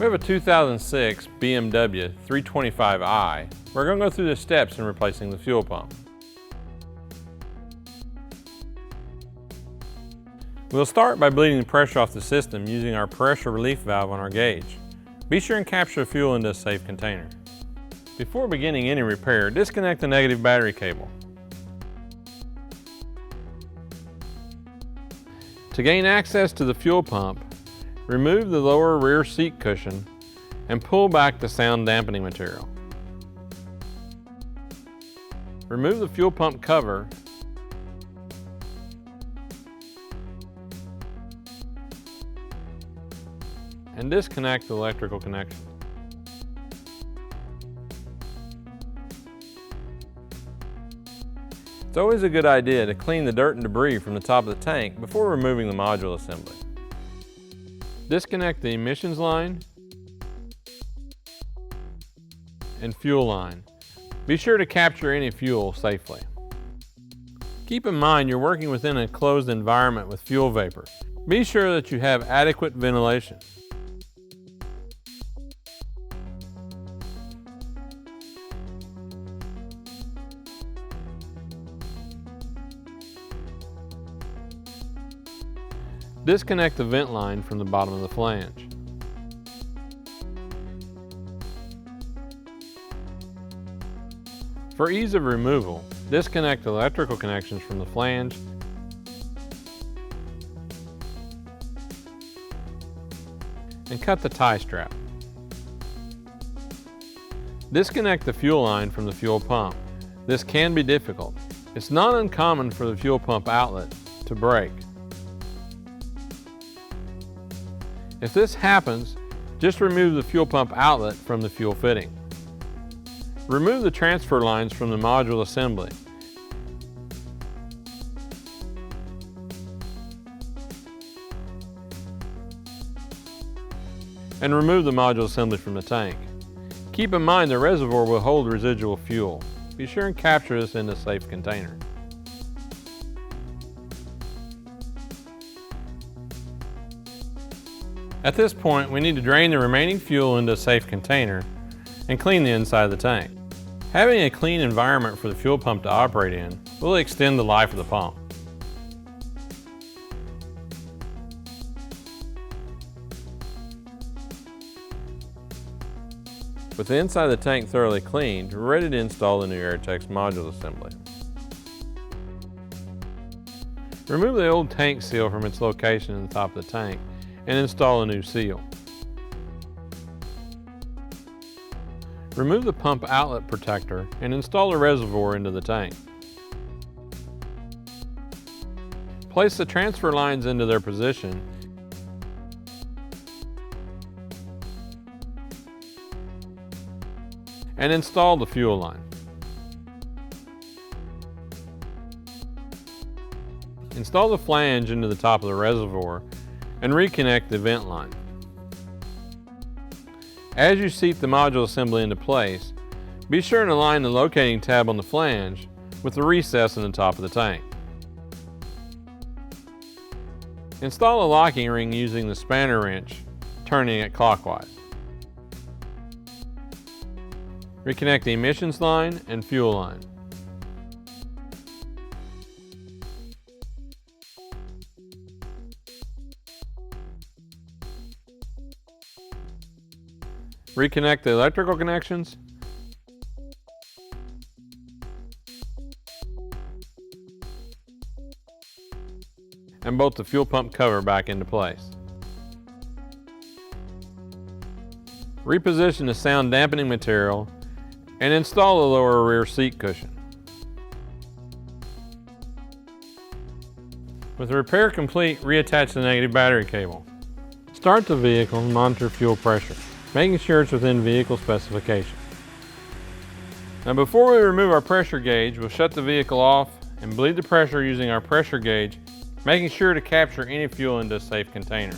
We have a 2006 BMW 325i. We're going to go through the steps in replacing the fuel pump. We'll start by bleeding the pressure off the system using our pressure relief valve on our gauge. Be sure and capture the fuel into a safe container. Before beginning any repair, disconnect the negative battery cable. To gain access to the fuel pump, remove the lower rear seat cushion and pull back the sound dampening material. Remove the fuel pump cover and disconnect the electrical connection. It's always a good idea to clean the dirt and debris from the top of the tank before removing the module assembly. Disconnect the emissions line and fuel line. Be sure to capture any fuel safely. Keep in mind you're working within a closed environment with fuel vapor. Be sure that you have adequate ventilation. Disconnect the vent line from the bottom of the flange. For ease of removal, disconnect the electrical connections from the flange and cut the tie strap. Disconnect the fuel line from the fuel pump. This can be difficult. It's not uncommon for the fuel pump outlet to break. If this happens, just remove the fuel pump outlet from the fuel fitting. Remove the transfer lines from the module assembly. And remove the module assembly from the tank. Keep in mind the reservoir will hold residual fuel. Be sure and capture this in a safe container. At this point, we need to drain the remaining fuel into a safe container and clean the inside of the tank. Having a clean environment for the fuel pump to operate in will extend the life of the pump. With the inside of the tank thoroughly cleaned, we're ready to install the new Airtex module assembly. Remove the old tank seal from its location in the top of the tank and install a new seal. Remove the pump outlet protector and install a reservoir into the tank. Place the transfer lines into their position and install the fuel line. Install the flange into the top of the reservoir and reconnect the vent line. As you seat the module assembly into place, be sure and align the locating tab on the flange with the recess in the top of the tank. Install a locking ring using the spanner wrench, turning it clockwise. Reconnect the emissions line and fuel line. Reconnect the electrical connections and bolt the fuel pump cover back into place. Reposition the sound dampening material and install the lower rear seat cushion. With the repair complete, reattach the negative battery cable. Start the vehicle and monitor fuel pressure, making sure it's within vehicle specification. Now before we remove our pressure gauge, we'll shut the vehicle off and bleed the pressure using our pressure gauge, making sure to capture any fuel into a safe container.